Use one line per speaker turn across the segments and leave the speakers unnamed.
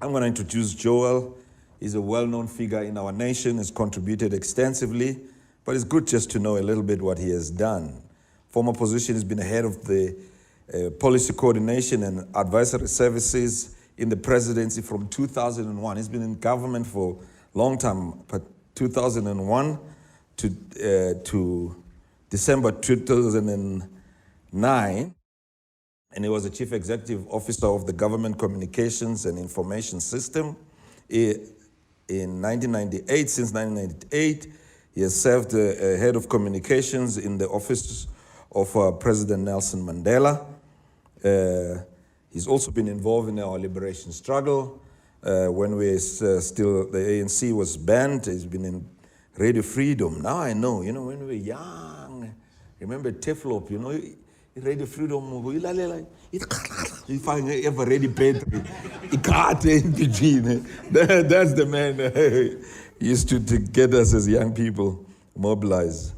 I'm going to introduce Joel. He's a well-known figure in our nation, has contributed extensively, but it's good just to know a little bit what he has done. Former position has been head of the policy coordination and advisory services in the presidency from 2001. He's been in government for a long time, but 2001 to December 2009. And he was the chief executive officer of the Government Communications and Information System. In 1998, since 1998, he has served head of communications in the office of President Nelson Mandela. He's also been involved in our liberation struggle. When we still, the ANC was banned, he's been in Radio Freedom. Now I know, when we were young, remember Teflop, Radio Freedom, if I ever ready battery, in between. That's the man he used to get us as young people mobilized.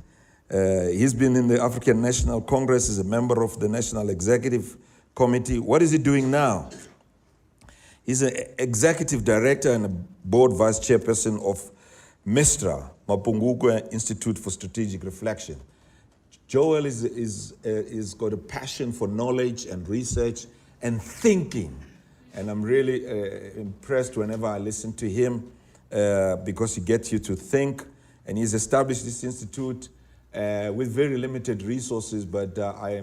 He's been in the African National Congress, is a member of the National Executive Committee. What is he doing now? He's an executive director and a board vice chairperson of MISTRA, Mapungubwe Institute for Strategic Reflection. Joel is got a passion for knowledge and research and thinking. And I'm really impressed whenever I listen to him because he gets you to think. And he's established this institute with very limited resources, but I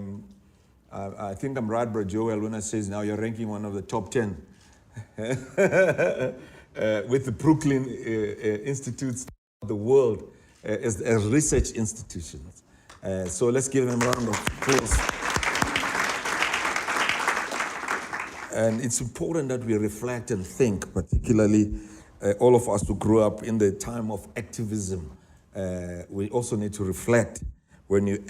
think I'm right, Bro Joel, when I say now you're ranking one of the top 10 with the Brooklyn Institutes of the world as research institutions. So let's give him a round of applause. And it's important that we reflect and think, particularly all of us who grew up in the time of activism. We also need to reflect. When you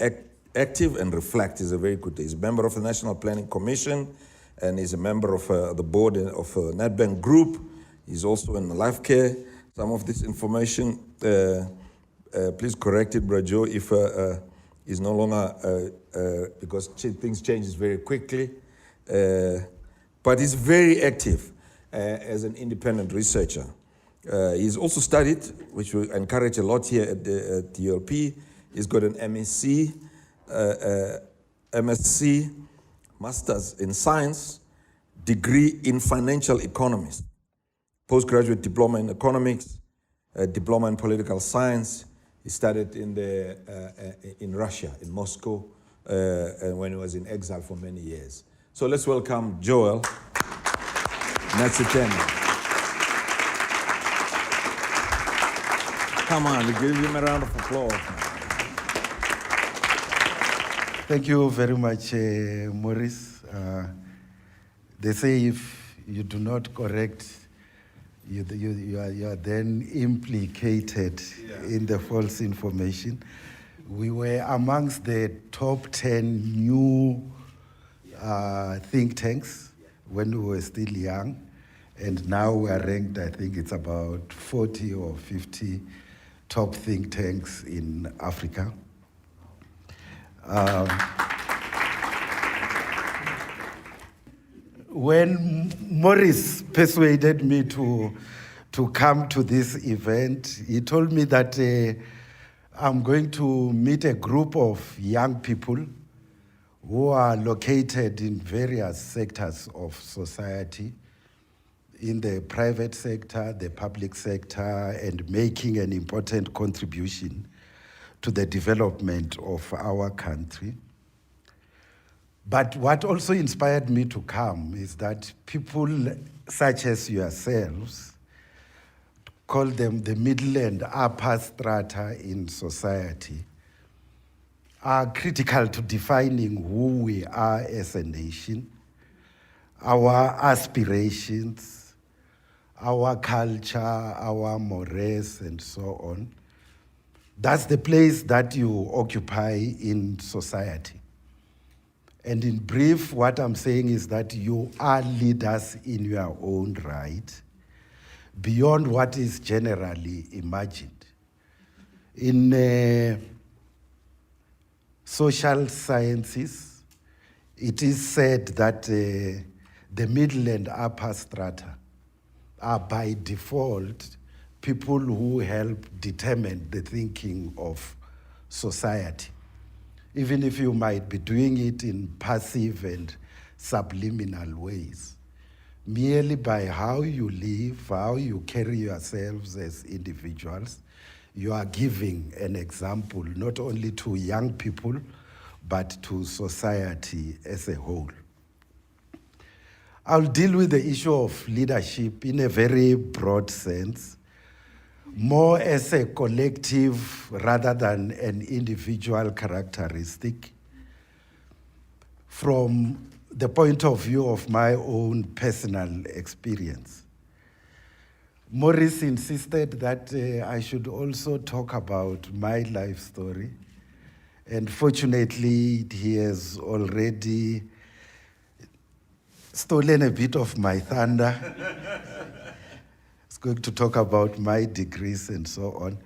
active and reflect is a very good thing. He's a member of the National Planning Commission, and he's a member of the board of Nedbank Group. He's also in Life Care. Some of this information, please correct it, Brajo, if is no longer, because things change very quickly. But he's very active as an independent researcher. He's also studied, which we encourage a lot here at the ULP. He's got an MSc, Masters in Science, degree in Financial Economics, postgraduate diploma in Economics, diploma in Political Science. He studied in Russia, in Moscow, and when he was in exile for many years. So let's welcome Joel Netshitenzhe. Come on, give him a round of applause.
Thank you very much, Maurice. They say if you do not correct, you are then implicated in the false information. We were amongst the top 10 new think tanks when we were still young, and now we are ranked, I think it's about 40 or 50 top think tanks in Africa. When Maurice persuaded me to come to this event, he told me that I'm going to meet a group of young people who are located in various sectors of society, in the private sector, the public sector, and making an important contribution to the development of our country. But what also inspired me to come is that people such as yourselves, call them the middle and upper strata in society, are critical to defining who we are as a nation, our aspirations, our culture, our mores, and so on. That's the place that you occupy in society. And in brief, what I'm saying is that you are leaders in your own right, beyond what is generally imagined. In social sciences, it is said that the middle and upper strata are by default people who help determine the thinking of society, even if you might be doing it in passive and subliminal ways. Merely by how you live, how you carry yourselves as individuals, you are giving an example not only to young people, but to society as a whole. I'll deal with the issue of leadership in a very broad sense, more as a collective rather than an individual characteristic, from the point of view of my own personal experience. Maurice insisted that I should also talk about my life story, and fortunately he has already stolen a bit of my thunder. He's going to talk about my degrees and so on.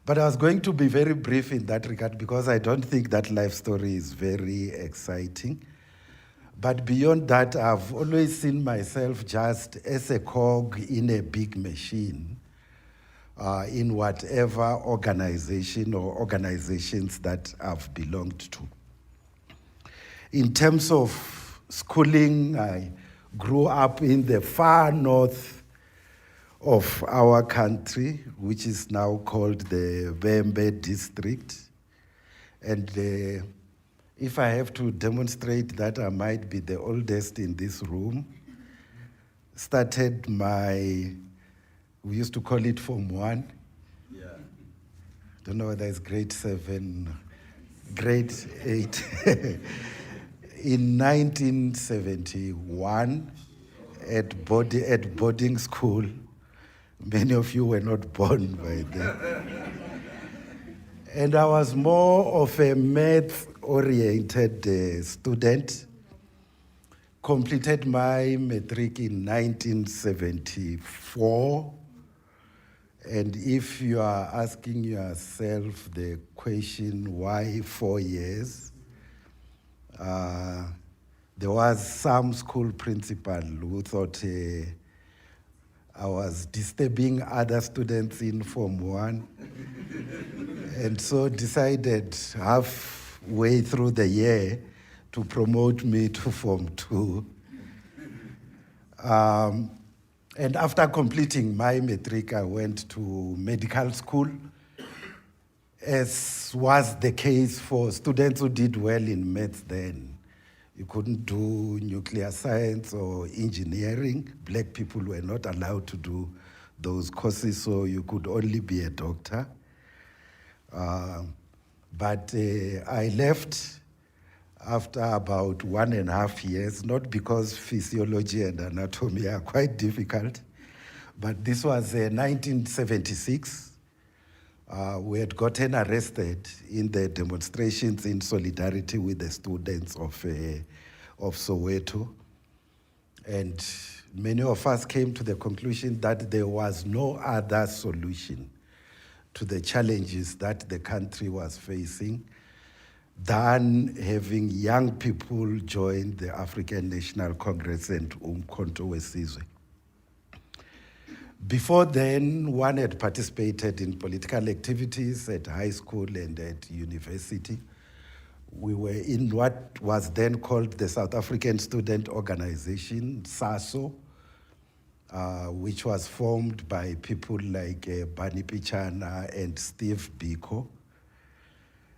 But I was going to be very brief in that regard because I don't think that life story is very exciting. But beyond that, I've always seen myself just as a cog in a big machine in whatever organization or organizations that I've belonged to. In terms of schooling, I grew up in the far north of our country, which is now called the Bembe district. And if I have to demonstrate that I might be the oldest in this room, started we used to call it Form 1. Yeah. Don't know whether it's grade 7, grade 8. In 1971, at boarding school. Many of you were not born by then. And I was more of a math-oriented student. Completed my matric in 1974. And if you are asking yourself the question, why 4 years? There was some school principal who thought I was disturbing other students in Form 1, and so decided halfway through the year to promote me to Form 2. And after completing my matric, I went to medical school, as was the case for students who did well in maths then. You couldn't do nuclear science or engineering. Black people were not allowed to do those courses, so you could only be a doctor. But I left after about 1.5 years, not because physiology and anatomy are quite difficult, but this was 1976. We had gotten arrested in the demonstrations in solidarity with the students of Soweto. And many of us came to the conclusion that there was no other solution to the challenges that the country was facing than having young people join the African National Congress and Umkhonto weSizwe. Before then, one had participated in political activities at high school and at university. We were in what was then called the South African Student Organization, SASO, which was formed by people like Bani Pichana and Steve Biko.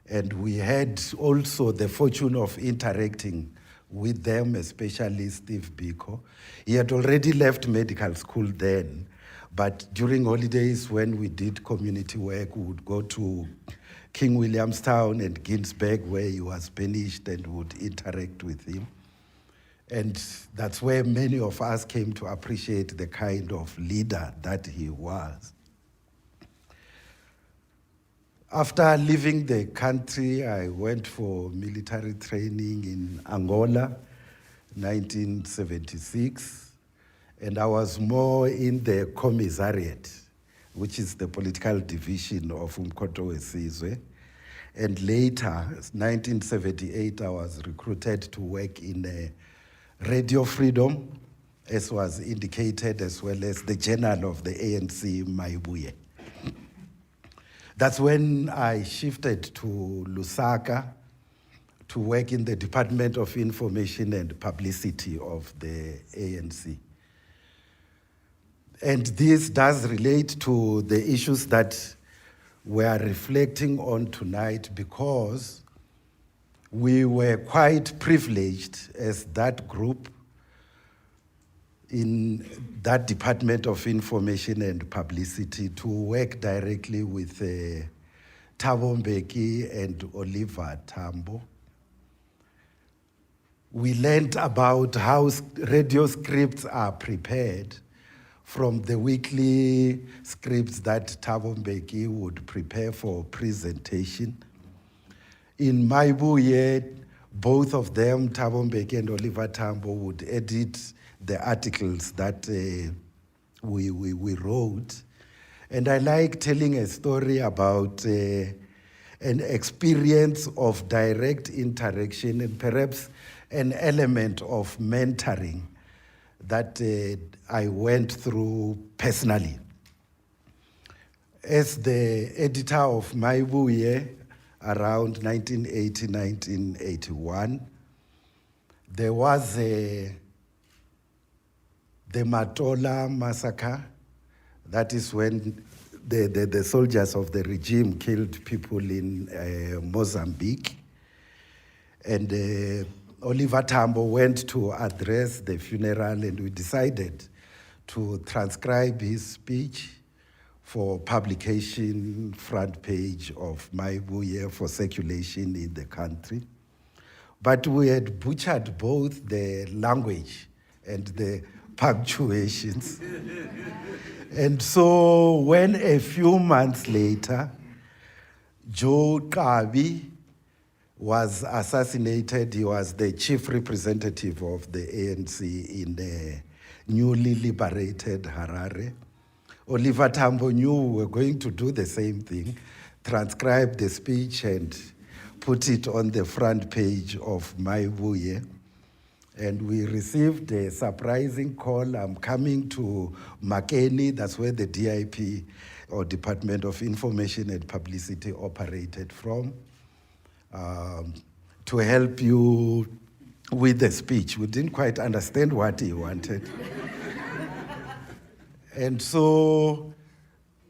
And we had also the fortune of interacting with them, especially Steve Biko. He had already left medical school then, but during holidays when we did community work, we would go to King Williamstown and Ginsberg, where he was banished, and would interact with him. And that's where many of us came to appreciate the kind of leader that he was. After leaving the country, I went for military training in Angola, 1976. And I was more in the commissariat, which is the political division of Umkhonto weSizwe. And later, 1978, I was recruited to work in Radio Freedom, as was indicated, as well as the journal of the ANC, Maibuye. That's when I shifted to Lusaka to work in the Department of Information and Publicity of the ANC. And this does relate to the issues that we are reflecting on tonight, because we were quite privileged as that group in that Department of Information and Publicity to work directly with Thabo Mbeki and Oliver Tambo. We learned about how radio scripts are prepared from the weekly scripts that Thabo Mbeki would prepare for presentation. In Maibuye, both of them, Thabo Mbeki and Oliver Tambo, would edit the articles that we wrote. And I like telling a story about an experience of direct interaction and perhaps an element of mentoring that I went through personally. As the editor of Maibuye around 1980, 1981, there was the Matola massacre. That is when the soldiers of the regime killed people in Mozambique. And Oliver Tambo went to address the funeral, and we decided to transcribe his speech for publication, front page of Maibuye, for circulation in the country. But we had butchered both the language and the punctuations. And so when a few months later, Joe Kabi was assassinated, he was the chief representative of the ANC in the newly liberated Harare. Oliver Tambo knew we were going to do the same thing, transcribe the speech and put it on the front page of Maibuye. And we received a surprising call. I'm coming to Makeni, that's where the DIP, or Department of Information and Publicity, operated from, to help you with the speech. We didn't quite understand what he wanted. And so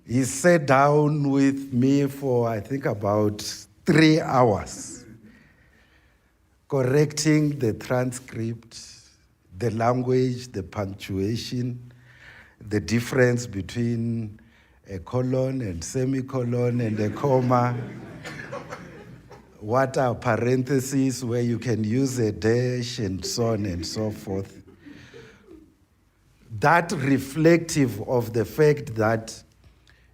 he sat down with me for, I think, about 3 hours, correcting the transcript, the language, the punctuation, the difference between a colon and semicolon and a comma, what are parentheses where you can use a dash, and so on and so forth. That reflective of the fact that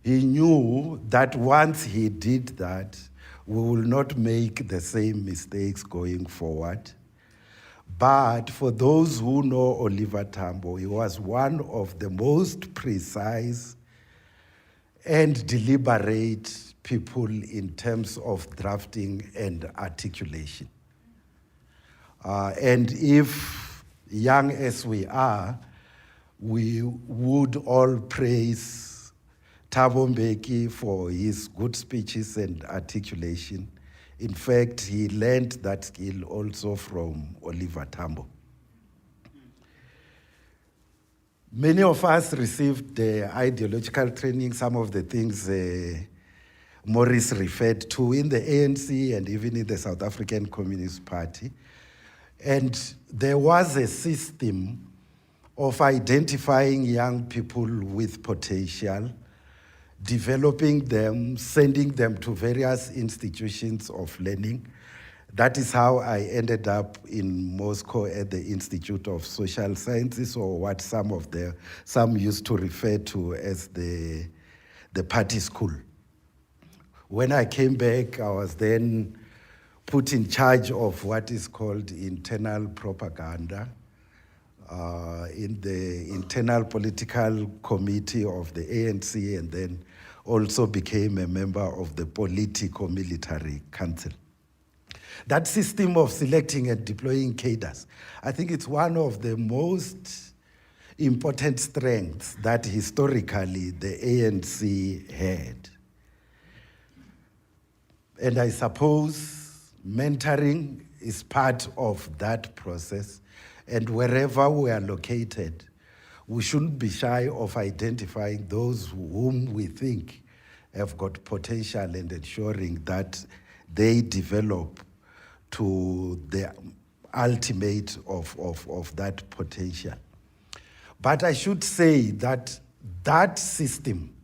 he knew that once he did that, we will not make the same mistakes going forward. But for those who know Oliver Tambo, he was one of the most precise and deliberate people in terms of drafting and articulation. And if, young as we are, we would all praise Thabo Mbeki for his good speeches and articulation. In fact, he learned that skill also from Oliver Tambo. Many of us received the ideological training, some of the things Maurice referred to in the ANC and even in the South African Communist Party. And there was a system of identifying young people with potential, developing them, sending them to various institutions of learning. That is how I ended up in Moscow at the Institute of Social Sciences, or what some used to refer to as the party school. When I came back, I was then put in charge of what is called internal propaganda in the internal political committee of the ANC, and then also became a member of the politico-military council. That system of selecting and deploying cadres, I think it's one of the most important strengths that historically the ANC had. And I suppose mentoring is part of that process. And wherever we are located, we shouldn't be shy of identifying those whom we think have got potential and ensuring that they develop to the ultimate of that potential. But I should say that that system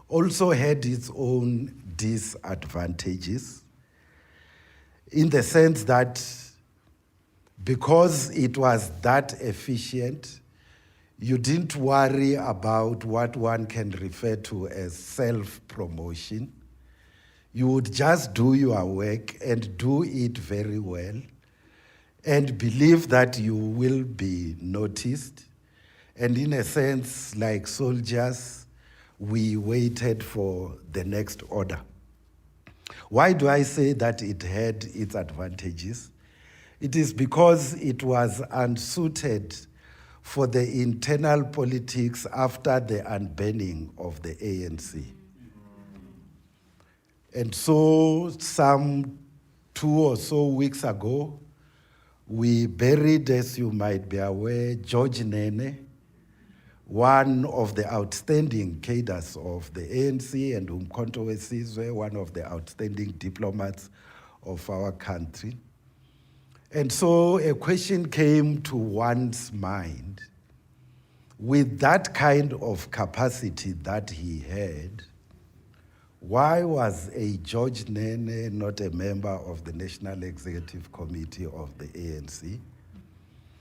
also had its own disadvantages, in the sense that because it was that efficient, you didn't worry about what one can refer to as self-promotion. You would just do your work and do it very well and believe that you will be noticed. And in a sense, like soldiers, we waited for the next order. Why do I say that it had its advantages? It is because it was unsuited for the internal politics after the unbanning of the ANC. And so some 2 or so weeks ago, we buried, as you might be aware, George Nene, one of the outstanding cadres of the ANC, and Umkhonto weSizwe, one of the outstanding diplomats of our country. And so a question came to one's mind, with that kind of capacity that he had, why was a George Nene not a member of the National Executive Committee of the ANC?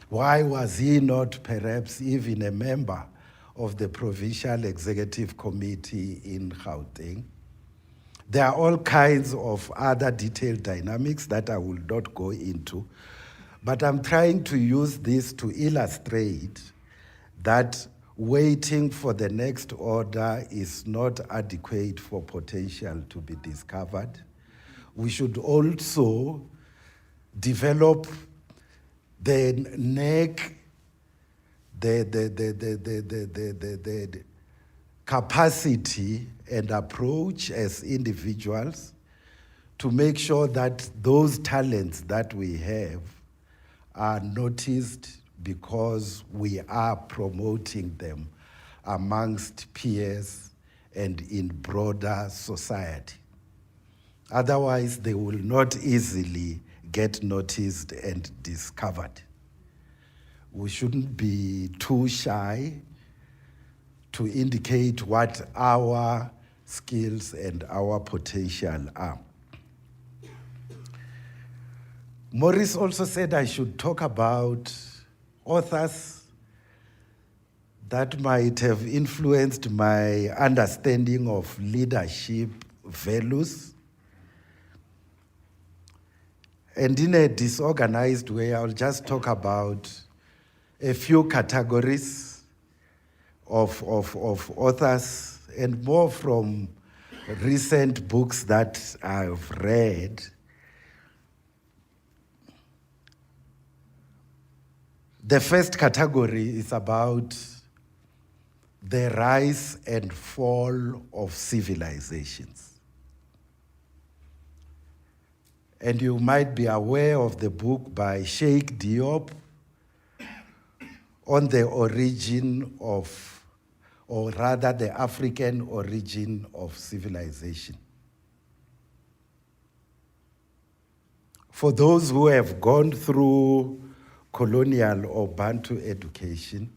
Why was he not perhaps even a member of the Provincial Executive Committee in Gauteng? There are all kinds of other detailed dynamics that I will not go into, but I'm trying to use this to illustrate that waiting for the next order is not adequate for potential to be discovered. We should also develop the capacity and approach as individuals to make sure that those talents that we have are noticed, because we are promoting them amongst peers and in broader society. Otherwise, they will not easily get noticed and discovered. We shouldn't be too shy to indicate what our skills and our potential are. Maurice also said I should talk about authors that might have influenced my understanding of leadership values. And in a disorganized way, I'll just talk about a few categories of authors, and more from recent books that I've read. The first category is about the rise and fall of civilizations. And you might be aware of the book by Sheikh Diop on the origin of, or rather the African origin of civilization. For those who have gone through colonial or Bantu education,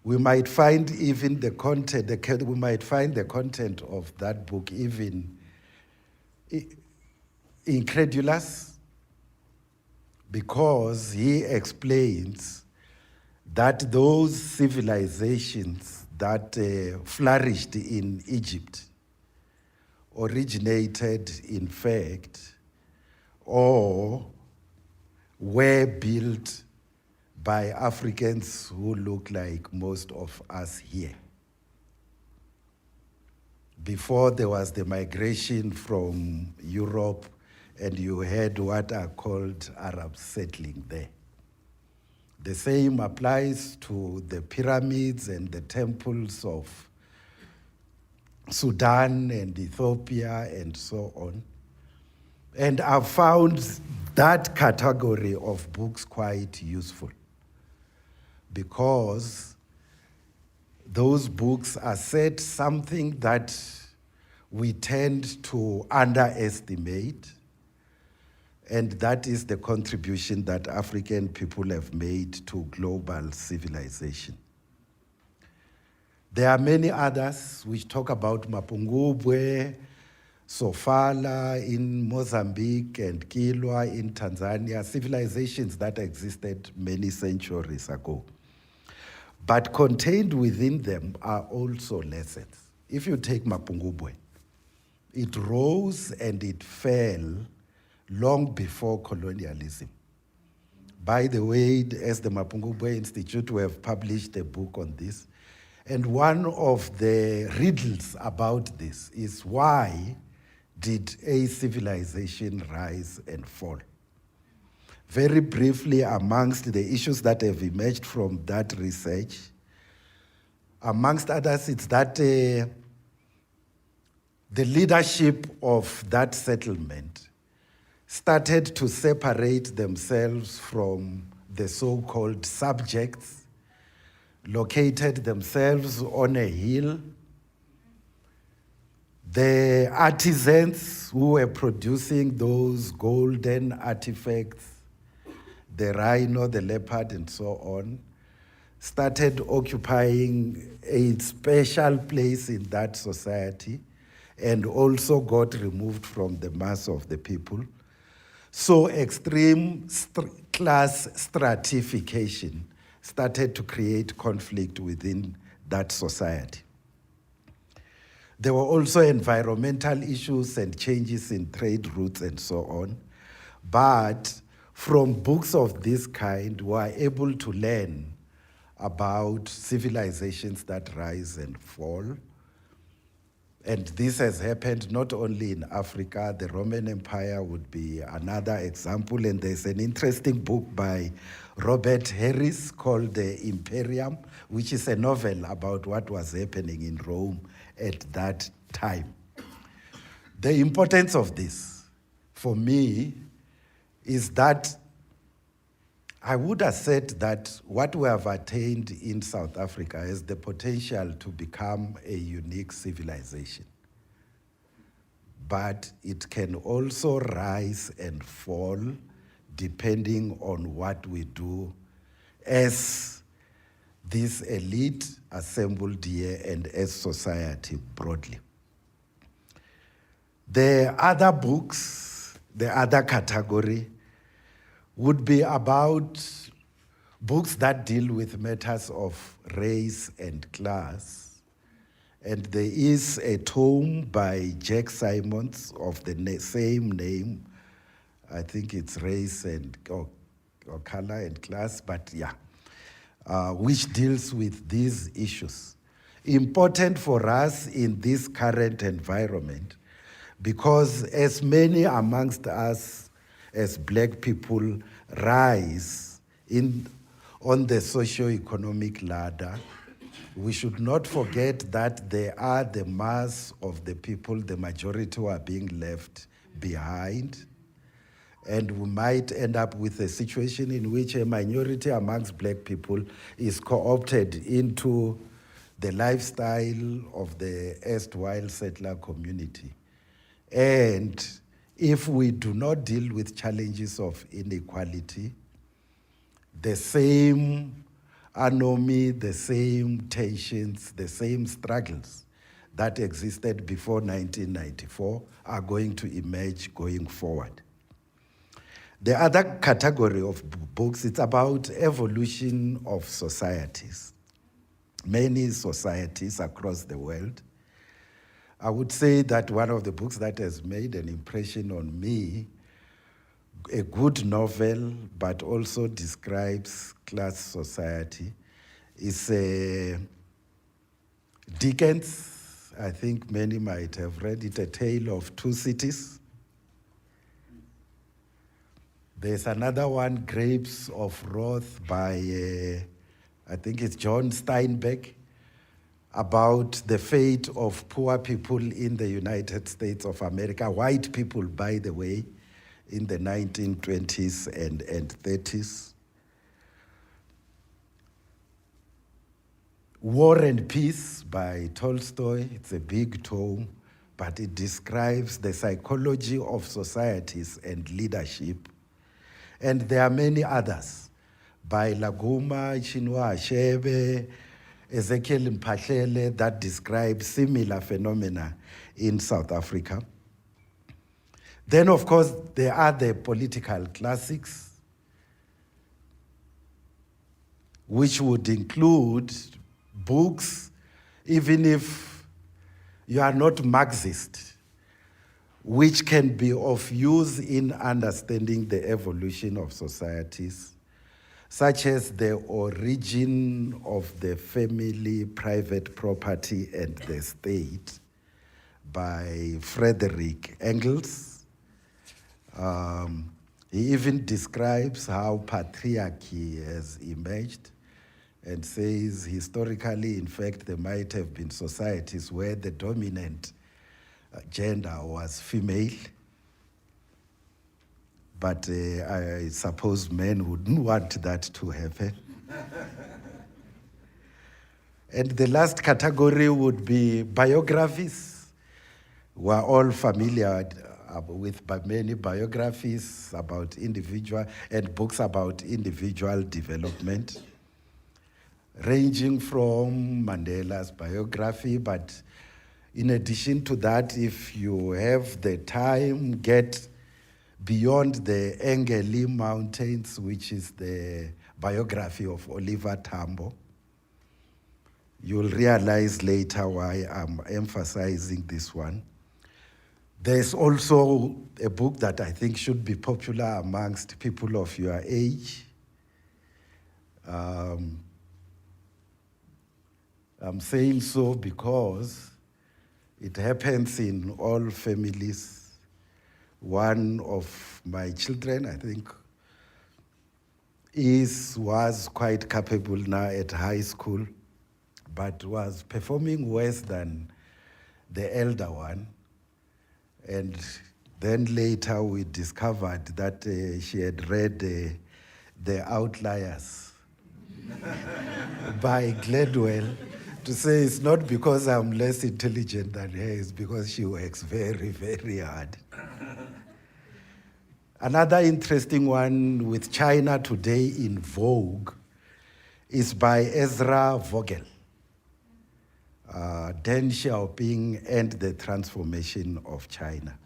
we might find even the content, we might find the content of that book even incredulous, because he explains that those civilizations that flourished in Egypt originated, in fact, or were built by Africans who look like most of us here. Before there was the migration from Europe, and you had what are called Arabs settling there. The same applies to the pyramids and the temples of Sudan and Ethiopia and so on. And I've found that category of books quite useful because those books assert something that we tend to underestimate, and that is the contribution that African people have made to global civilization. There are many others which talk about Mapungubwe, Sofala in Mozambique, and Kilwa in Tanzania, civilizations that existed many centuries ago. But contained within them are also lessons. If you take Mapungubwe, it rose and it fell long before colonialism. By the way, as the Mapungubwe Institute, we have published a book on this. And one of the riddles about this is, why did a civilization rise and fall? Very briefly, amongst the issues that have emerged from that research, amongst others, it's that the leadership of that settlement started to separate themselves from the so-called subjects, located themselves on a hill. The artisans who were producing those golden artifacts, the rhino, the leopard, and so on, started occupying a special place in that society and also got removed from the mass of the people. So extreme class stratification started to create conflict within that society. There were also environmental issues and changes in trade routes and so on. But from books of this kind, we are able to learn about civilizations that rise and fall. And this has happened not only in Africa. The Roman Empire would be another example. And there's an interesting book by Robert Harris called The Imperium, which is a novel about what was happening in Rome at that time. The importance of this, for me, is that I would assert that what we have attained in South Africa has the potential to become a unique civilization. But it can also rise and fall depending on what we do as this elite assembled here and as society broadly. The other books, the other category, would be about books that deal with matters of race and class. And there is a tome by Jack Simons of the same name. I think it's Race and or Color and Class, but yeah, which deals with these issues. Important for us in this current environment, because as many amongst us as Black people rise on the socio-economic ladder, we should not forget that there are the mass of the people, the majority who are being left behind. And we might end up with a situation in which a minority amongst Black people is co-opted into the lifestyle of the erstwhile settler community. And if we do not deal with challenges of inequality, the same anomie, the same tensions, the same struggles that existed before 1994 are going to emerge going forward. The other category of books, it's about evolution of societies. Many societies across the world. I would say that one of the books that has made an impression on me, a good novel, but also describes class society, is Dickens. I think many might have read it, A Tale of Two Cities. There's another one, Grapes of Wrath, by, I think it's John Steinbeck, about the fate of poor people in the United States of America, white people, by the way, in the 1920s and 30s. War and Peace by Tolstoy. It's a big tome, but it describes the psychology of societies and leadership. And there are many others by Laguma, Chinua Achebe, Ezekiel Mphahlele that describe similar phenomena in South Africa. Then, of course, there are the political classics, which would include books, even if you are not Marxist, which can be of use in understanding the evolution of societies, such as The Origin of the Family, Private Property, and the State by Frederick Engels. He even describes how patriarchy has emerged and says historically, in fact, there might have been societies where the dominant gender was female, but I suppose men wouldn't want that to happen. And the last category would be biographies. We're all familiar with many biographies about individual and books about individual development, ranging from Mandela's biography, but in addition to that, if you have the time, get Beyond the Engeli Mountains, which is the biography of Oliver Tambo. You'll realize later why I'm emphasizing this one. There's also a book that I think should be popular amongst people of your age. I'm saying so because it happens in all families. One of my children, I think, was quite capable now at high school, but was performing worse than the elder one. And then later we discovered that she had read The Outliers by Gladwell, to say it's not because I'm less intelligent than her, it's because she works very, very hard. Another interesting one with China today in vogue is by Ezra Vogel, Deng Xiaoping and the Transformation of China.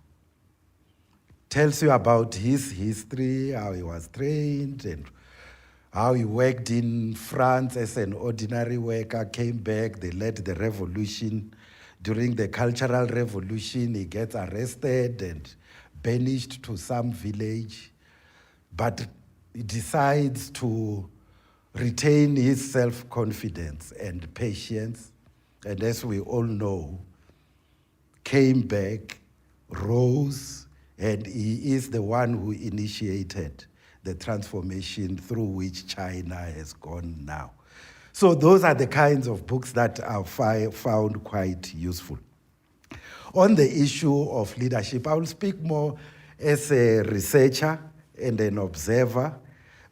Tells you about his history, how he was trained, and how he worked in France as an ordinary worker, came back, they led the revolution. During the Cultural Revolution, he gets arrested and banished to some village, but he decides to retain his self-confidence and patience, and as we all know, came back, rose, and he is the one who initiated the transformation through which China has gone now. So those are the kinds of books that I found quite useful. On the issue of leadership, I will speak more as a researcher and an observer,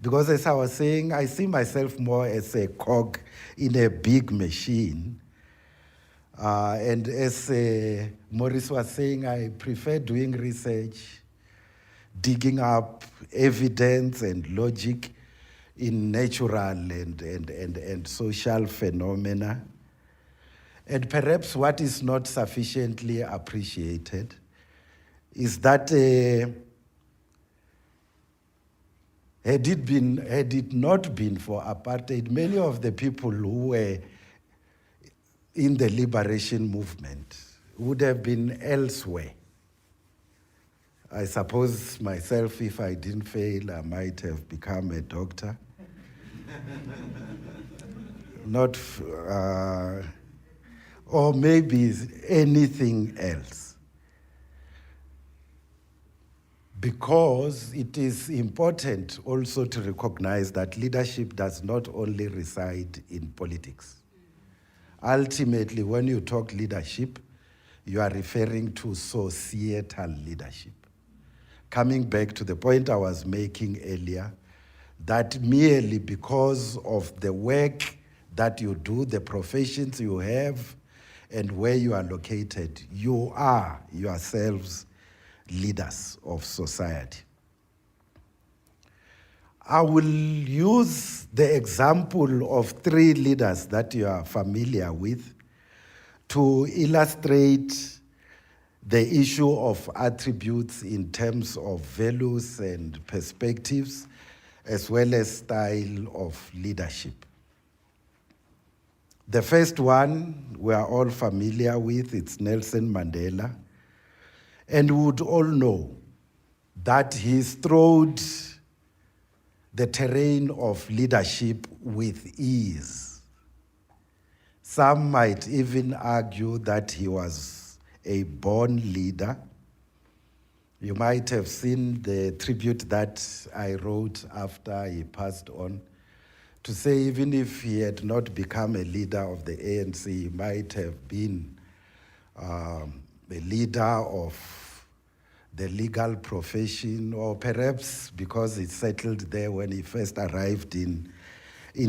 because as I was saying, I see myself more as a cog in a big machine. And as Maurice was saying, I prefer doing research, digging up evidence and logic in natural and social phenomena. And perhaps what is not sufficiently appreciated is that had it not been for apartheid, many of the people who were in the liberation movement would have been elsewhere. I suppose myself, if I didn't fail, I might have become a doctor. Not, or maybe anything else. because it is important also to recognize that leadership does not only reside in politics. Ultimately, when you talk leadership, you are referring to societal leadership. Coming back to the point I was making earlier, that merely because of the work that you do, the professions you have, and where you are located, you are yourselves leaders of society. I will use the example of 3 leaders that you are familiar with to illustrate the issue of attributes in terms of values and perspectives, as well as style of leadership. The first one we are all familiar with, it's Nelson Mandela, and we would all know that he strode the terrain of leadership with ease. Some might even argue that he was a born leader. You might have seen the tribute that I wrote after he passed on, to say even if he had not become a leader of the ANC, he might have been a leader of the legal profession, or perhaps because he settled there when he first arrived in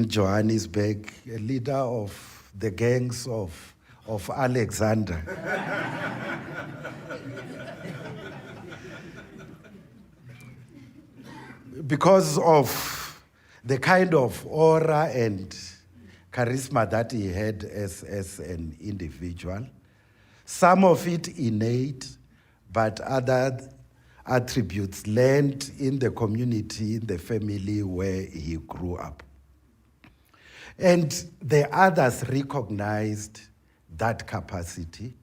Johannesburg, a leader of the gangs of Alexander. Because of the kind of aura and charisma that he had as an individual. Some of it innate, but other attributes learned in the community, in the family where he grew up. And the others recognized that capacity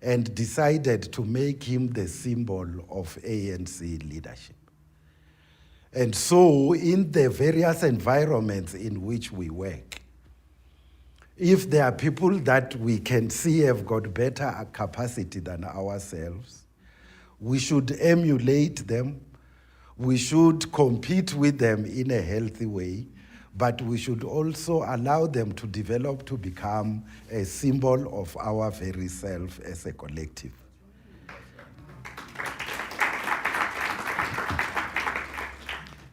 and decided to make him the symbol of ANC leadership. And so, in the various environments in which we work, if there are people that we can see have got better capacity than ourselves, we should emulate them, we should compete with them in a healthy way, but we should also allow them to develop to become a symbol of our very self as a collective.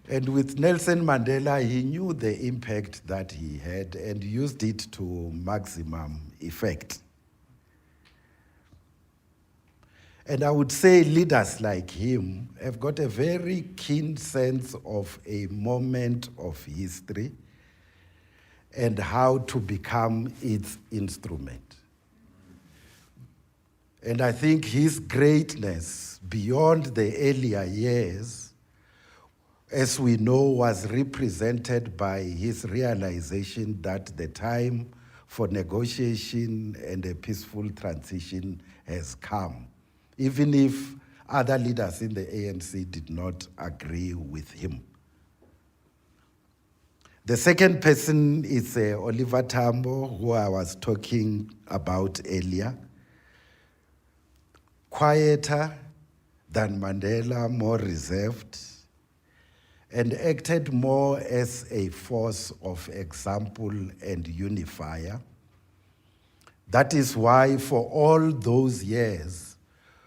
And with Nelson Mandela, he knew the impact that he had and used it to maximum effect. And I would say leaders like him have got a very keen sense of a moment of history and how to become its instrument. And I think his greatness beyond the earlier years, as we know, was represented by his realization that the time for negotiation and a peaceful transition has come, even if other leaders in the ANC did not agree with him. The second person is Oliver Tambo, who I was talking about earlier. Quieter than Mandela, more reserved, and acted more as a force of example and unifier. That is why for all those years,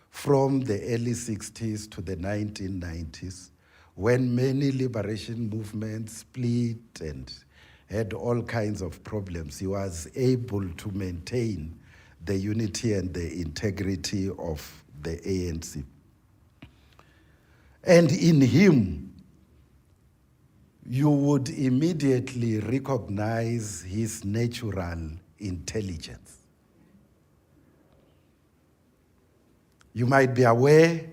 from the early 60s to the 1990s, when many liberation movements split and had all kinds of problems, he was able to maintain the unity and the integrity of the ANC. And in him, you would immediately recognize his natural intelligence. You might be aware,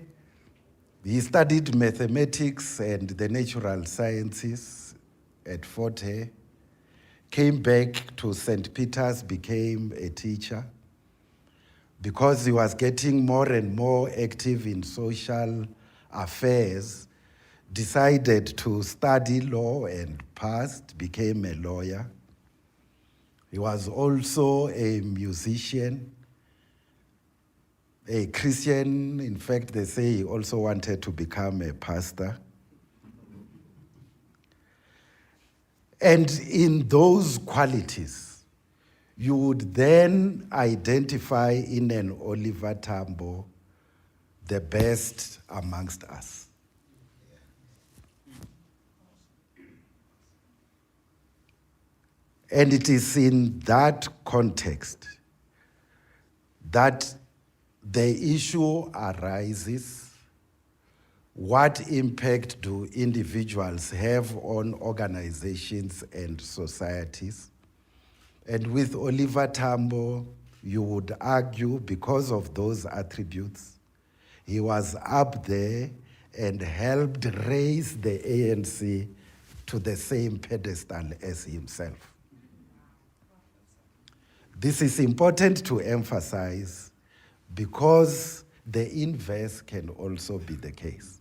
he studied mathematics and the natural sciences at Fort Hare, came back to St. Peter's, became a teacher. Because he was getting more and more active in social affairs, decided to study law and passed, became a lawyer. He was also a musician. a Christian. In fact, they say he also wanted to become a pastor. And in those qualities, you would then identify in an Oliver Tambo the best amongst us. And it is in that context that the issue arises: what impact do individuals have on organizations and societies? And with Oliver Tambo, you would argue, because of those attributes, he was up there and helped raise the ANC to the same pedestal as himself. This is important to emphasize because the inverse can also be the case.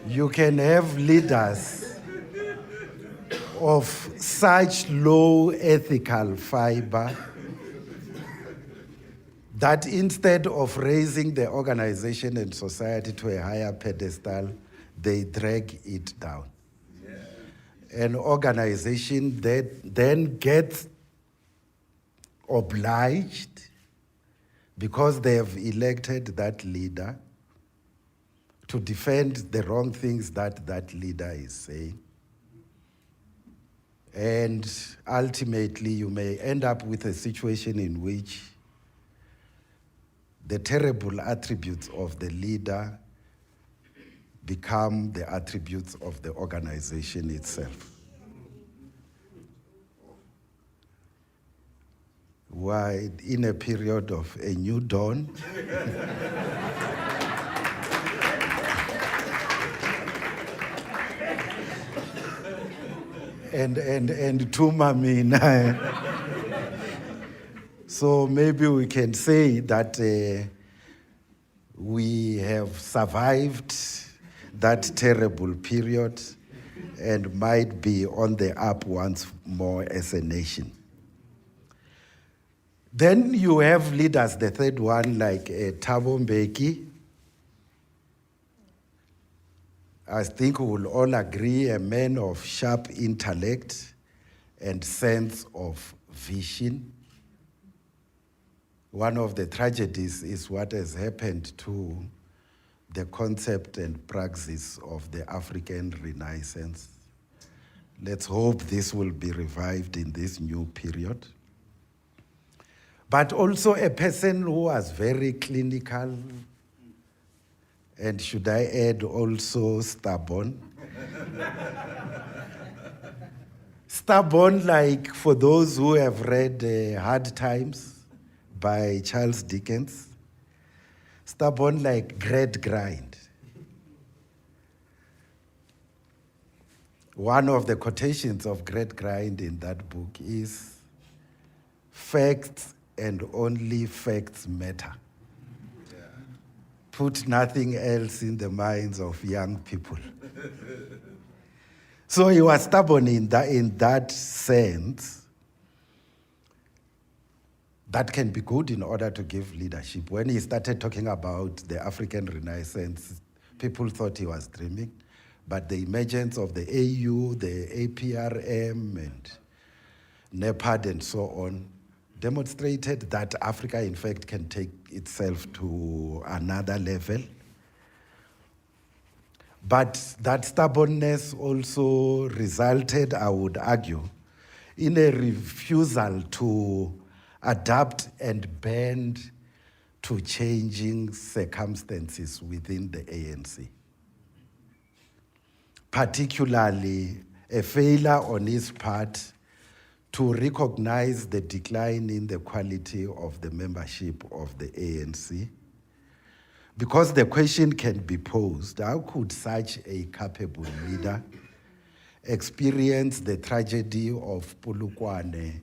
You can have leaders of such low ethical fiber that instead of raising the organization and society to a higher pedestal, they drag it down. An organization that then gets obliged, because they have elected that leader, to defend the wrong things that that leader is saying. And ultimately, you may end up with a situation in which the terrible attributes of the leader become the attributes of the organization itself. Why, in a period of a new dawn, and Tumamina. So maybe we can say that we have survived that terrible period and might be on the up once more as a nation. Then you have leaders, the third one, like Thabo Mbeki. I think we will all agree, a man of sharp intellect and sense of vision. One of the tragedies is what has happened to the concept and praxis of the African Renaissance. Let's hope this will be revived in this new period. But also a person who was very clinical, and should I add also stubborn? Stubborn, like for those who have read Hard Times by Charles Dickens. Stubborn like Great Grind. One of the quotations of Great Grind in that book is, "Facts and only facts matter." Yeah. Put nothing else in the minds of young people. So he was stubborn in that sense. That can be good in order to give leadership. When he started talking about the African Renaissance, people thought he was dreaming. But the emergence of the AU, the APRM, and NEPAD, and so on, demonstrated that Africa, in fact, can take itself to another level. But that stubbornness also resulted, I would argue, in a refusal to adapt and bend to changing circumstances within the ANC. Particularly, a failure on his part to recognize the decline in the quality of the membership of the ANC. Because the question can be posed, how could such a capable leader experience the tragedy of Polokwane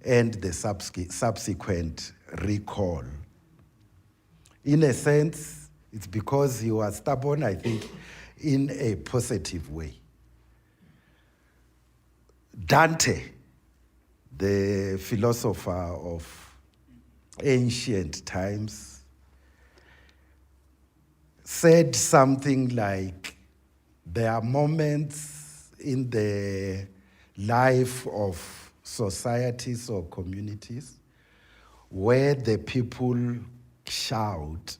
and the subsequent recall? In a sense, it's because he was stubborn, I think, in a positive way. Dante, the philosopher of ancient times, said something like, there are moments in the life of societies or communities where the people shout,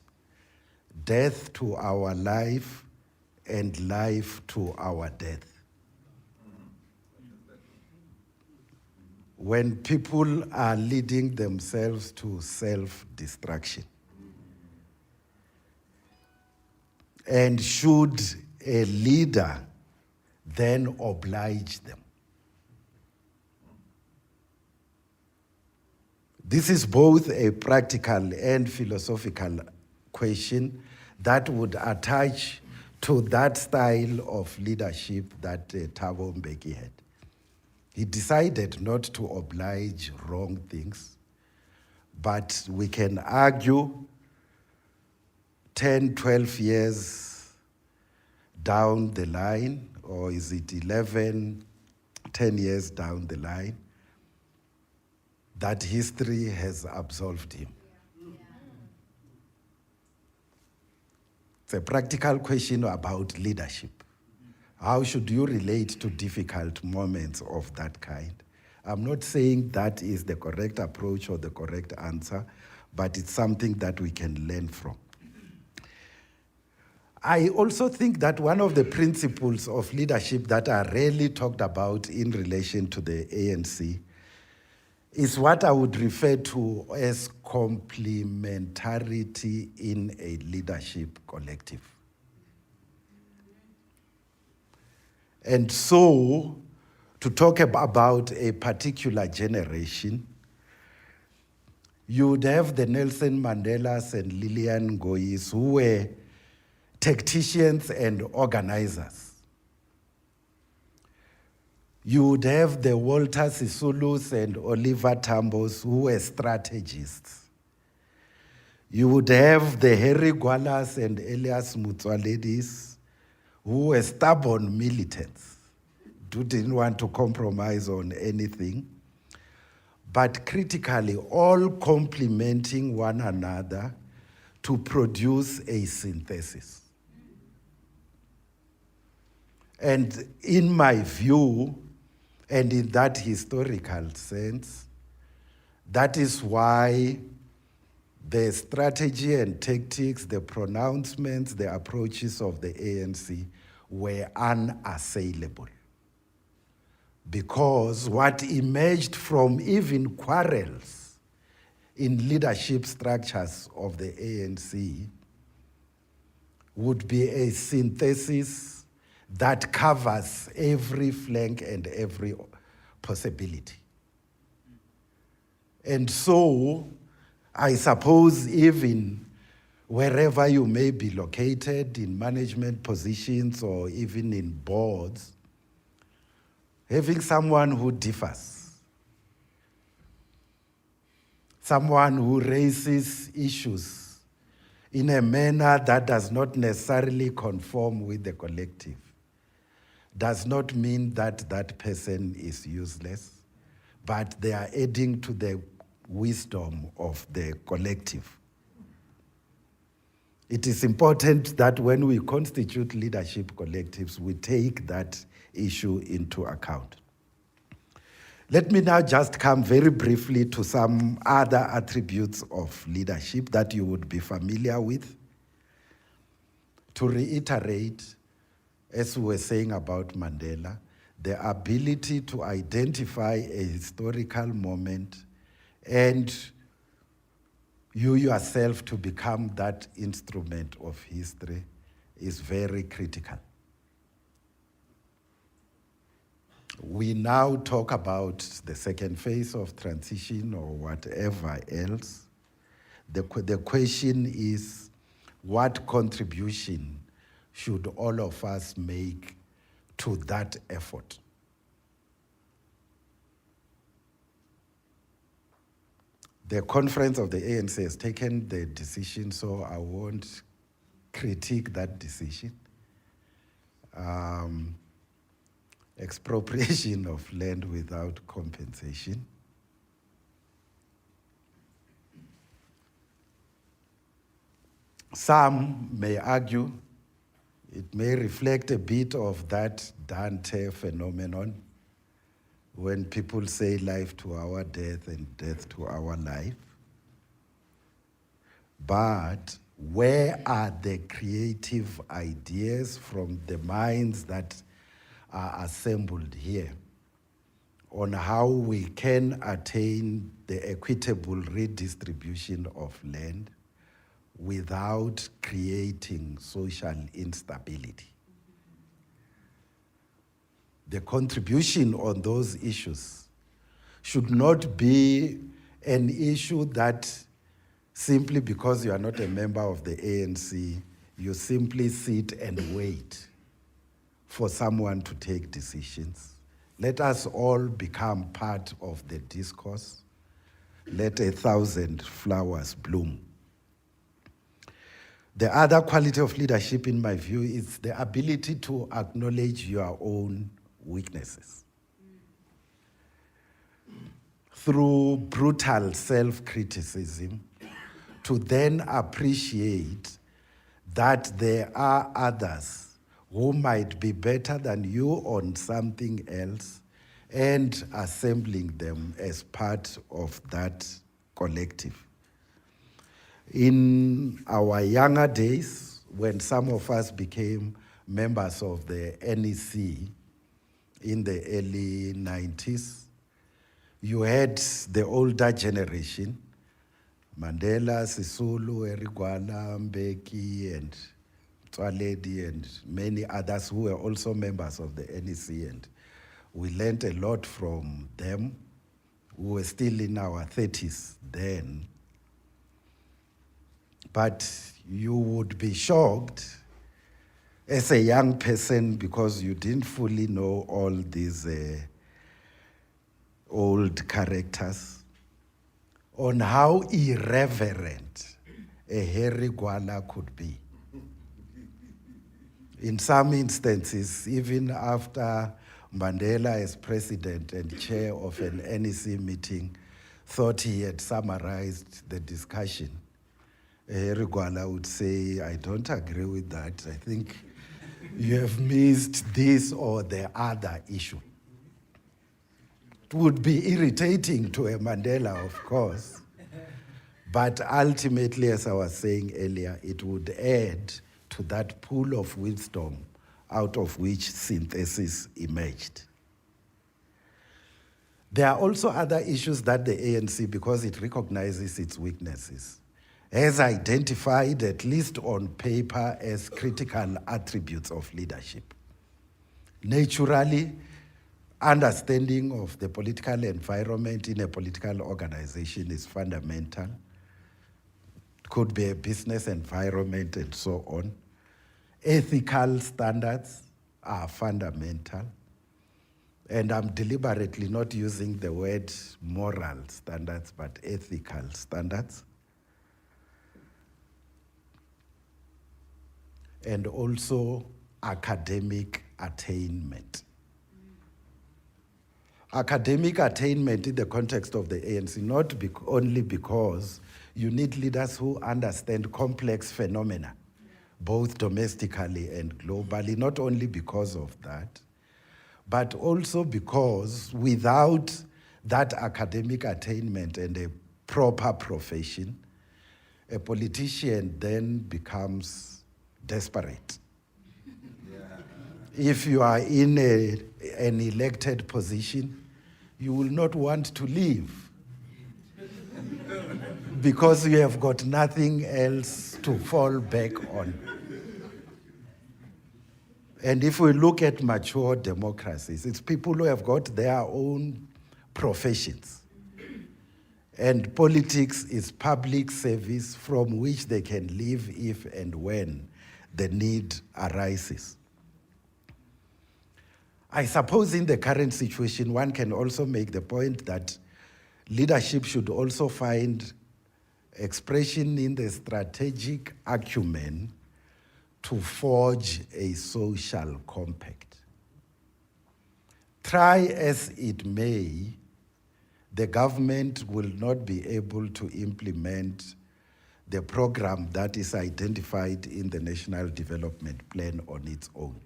death to our life and life to our death. When people are leading themselves to self-destruction. And should a leader then oblige them? This is both a practical and philosophical question that would attach to that style of leadership that Thabo Mbeki had. He decided not to oblige wrong things, but we can argue 10, 12 years down the line, or is it 11, 10 years down the line, that history has absolved him. It's a practical question about leadership. How should you relate to difficult moments of that kind? I'm not saying that is the correct approach or the correct answer, but it's something that we can learn from. I also think that one of the principles of leadership that are rarely talked about in relation to the ANC is what I would refer to as complementarity in a leadership collective. And so, to talk about a particular generation, you would have the Nelson Mandelas and Lillian Ngoyis, who were tacticians and organizers. You would have the Walter Sisulus and Oliver Tambos, who were strategists. You would have the Harry Gwalas and Elias Mutsaledis, who were stubborn militants, who didn't want to compromise on anything, but critically all complementing one another to produce a synthesis. And in my view, and in that historical sense, that is why the strategy and tactics, the pronouncements, the approaches of the ANC were unassailable. Because what emerged from even quarrels in leadership structures of the ANC would be a synthesis that covers every flank and every possibility. And so, I suppose even wherever you may be located in management positions or even in boards, having someone who differs, someone who raises issues in a manner that does not necessarily conform with the collective, does not mean that that person is useless, but they are adding to the wisdom of the collective. It is important that when we constitute leadership collectives, we take that issue into account. Let me now just come very briefly to some other attributes of leadership that you would be familiar with. To reiterate, as we were saying about Mandela, the ability to identify a historical moment and you yourself to become that instrument of history is very critical. We now talk about the second phase of transition or whatever else. The question is, what contribution should all of us make to that effort? The conference of the ANC has taken the decision, so I won't critique that decision. Expropriation of land without compensation. Some may argue it may reflect a bit of that Dante phenomenon when people say life to our death and death to our life. But where are the creative ideas from the minds that are assembled here on how we can attain the equitable redistribution of land without creating social instability? The contribution on those issues should not be an issue that simply because you are not a member of the ANC, you simply sit and wait for someone to take decisions. Let us all become part of the discourse. Let 1,000 flowers bloom. The other quality of leadership, in my view, is the ability to acknowledge your own weaknesses. Through brutal self-criticism, to then appreciate that there are others who might be better than you on something else, and assembling them as part of that collective. In our younger days, when some of us became members of the NEC in the early 90s, you had the older generation, Mandela, Sisulu, Erigwala, Mbeki, and Tswaledi, and many others who were also members of the NEC, and we learned a lot from them. We were still in our 30s then. But you would be shocked as a young person, because you didn't fully know all these old characters, on how irreverent a Harry Gwala could be. In some instances, even after Mandela, as president and chair of an NEC meeting, thought he had summarized the discussion, Harry Gwala would say, I don't agree with that. I think you have missed this or the other issue. It would be irritating to a Mandela, of course, but ultimately, as I was saying earlier, it would add to that pool of wisdom out of which synthesis emerged. There are also other issues that the ANC, because it recognizes its weaknesses, has identified, at least on paper, as critical attributes of leadership. Naturally, understanding of the political environment in a political organization is fundamental. It could be a business environment and so on. Ethical standards are fundamental. And I'm deliberately not using the word moral standards, but ethical standards. And also academic attainment. Academic attainment in the context of the ANC, not only because you need leaders who understand complex phenomena, both domestically and globally, not only because of that, but also because without that academic attainment and a proper profession, a politician then becomes desperate. If you are in an elected position, you will not want to leave because you have got nothing else to fall back on. And if we look at mature democracies, it's people who have got their own professions. And politics is public service from which they can live if and when the need arises. I suppose in the current situation, one can also make the point that leadership should also find expression in the strategic acumen to forge a social compact. Try as it may, the government will not be able to implement the program that is identified in the National Development Plan on its own,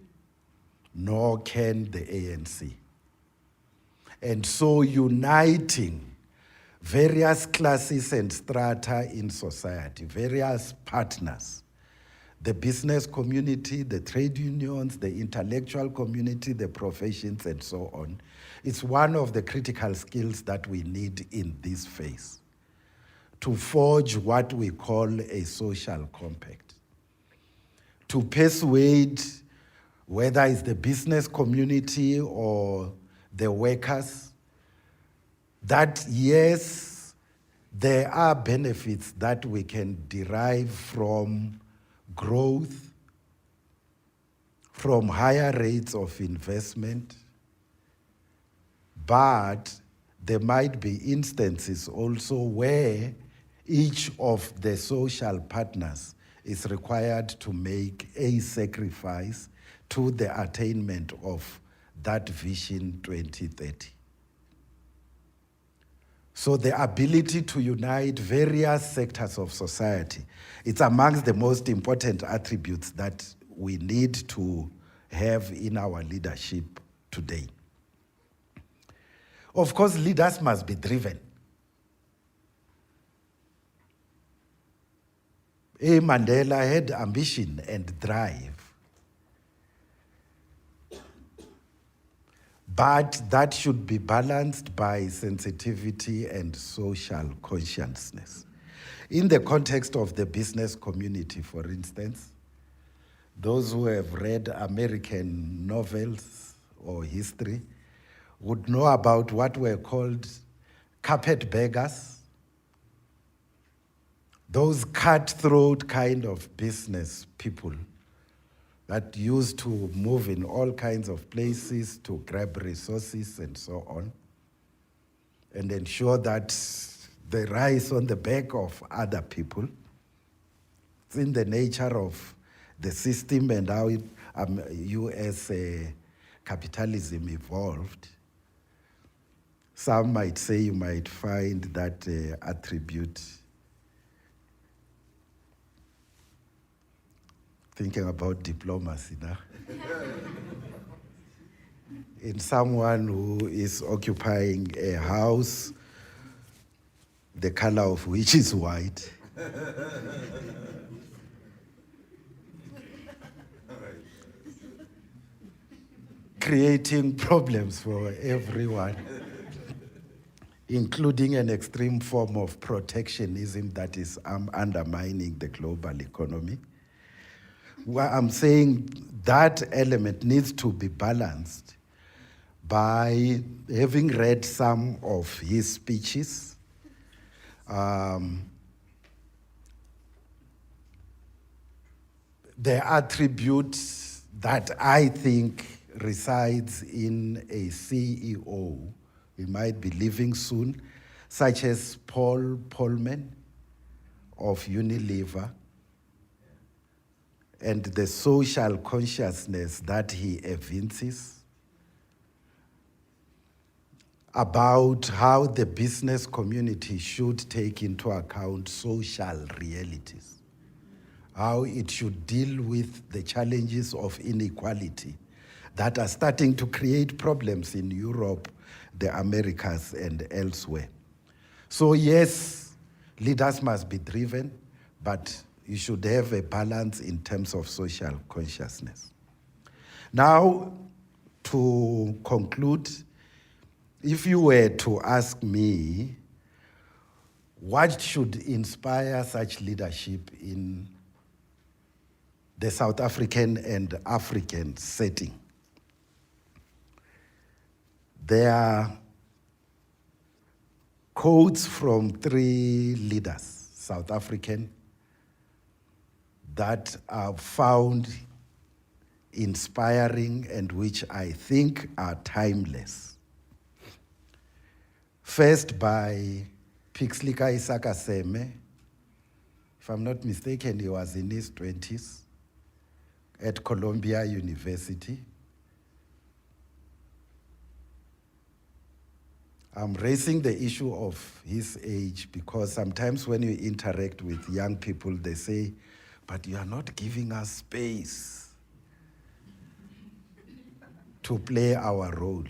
nor can the ANC. And so uniting various classes and strata in society, various partners, the business community, the trade unions, the intellectual community, the professions, and so on, it's one of the critical skills that we need in this phase to forge what we call a social compact, to persuade whether it's the business community or the workers that yes, there are benefits that we can derive from growth, from higher rates of investment, but there might be instances also where each of the social partners is required to make a sacrifice to the attainment of that Vision 2030. So the ability to unite various sectors of society, it's amongst the most important attributes that we need to have in our leadership today. Of course, leaders must be driven. A. Mandela had ambition and drive, but that should be balanced by sensitivity and social consciousness. In the context of the business community, for instance, those who have read American novels or history would know about what were called carpetbaggers, those cutthroat kind of business people that used to move in all kinds of places to grab resources and so on, and ensure that they rise on the back of other people. It's in the nature of the system and how US capitalism evolved. Some might say you might find that attribute, thinking about diplomacy now, in someone who is occupying a house, the color of which is white. Creating problems for everyone, including an extreme form of protectionism that is undermining the global economy. Well, I'm saying that element needs to be balanced by having read some of his speeches, the attribute that I think resides in a CEO, he might be leaving soon, such as Paul Polman of Unilever, and the social consciousness that he evinces about how the business community should take into account social realities, how it should deal with the challenges of inequality that are starting to create problems in Europe, the Americas, and elsewhere. So yes, leaders must be driven, but you should have a balance in terms of social consciousness. Now, to conclude, if you were to ask me, what should inspire such leadership in the South African and African setting? There are quotes from 3 leaders, South African, that are found inspiring and which I think are timeless. First by Pixlika Isakaseme. If I'm not mistaken, he was in his 20s at Columbia University. I'm raising the issue of his age because sometimes when you interact with young people, they say, but you are not giving us space to play our role.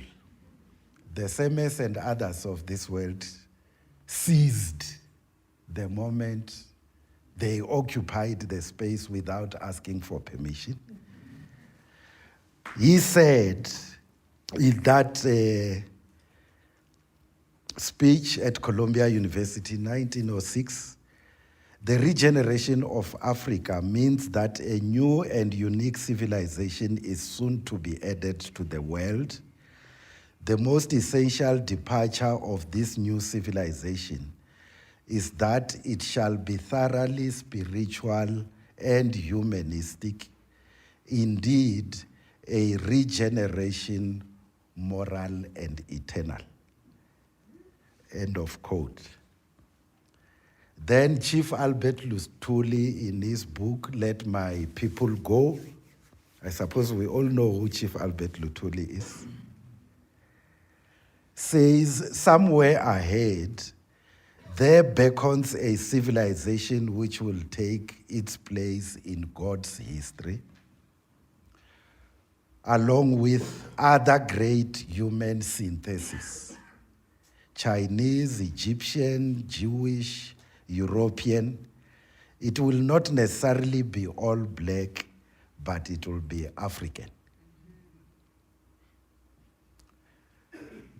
The Semes and others of this world seized the moment they occupied the space without asking for permission. He said in that speech at Columbia University in 1906, the regeneration of Africa means that a new and unique civilization is soon to be added to the world. The most essential departure of this new civilization is that it shall be thoroughly spiritual and humanistic, indeed a regeneration moral and eternal. End of quote. Then Chief Albert Luthuli, in his book, Let My People Go, I suppose we all know who Chief Albert Luthuli is, says somewhere ahead, there beckons a civilization which will take its place in God's history, along with other great human syntheses, Chinese, Egyptian, Jewish, European. It will not necessarily be all black, but it will be African.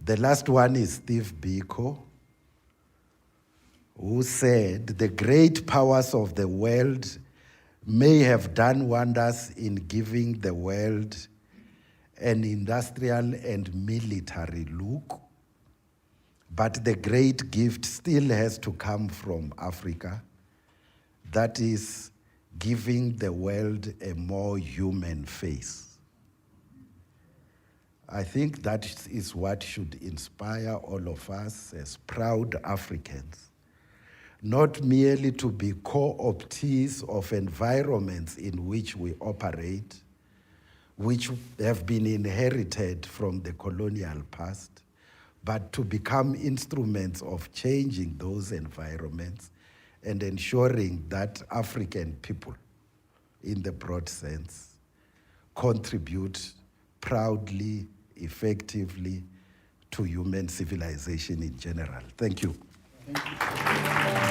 The last one is Steve Biko, who said, the great powers of the world may have done wonders in giving the world an industrial and military look, but the great gift still has to come from Africa. That is, giving the world a more human face. I think that is what should inspire all of us as proud Africans, not merely to be co-optees of environments in which we operate, which have been inherited from the colonial past, but to become instruments of changing those environments and ensuring that African people, in the broad sense, contribute proudly, effectively to human civilization in general. Thank you.
Thank you.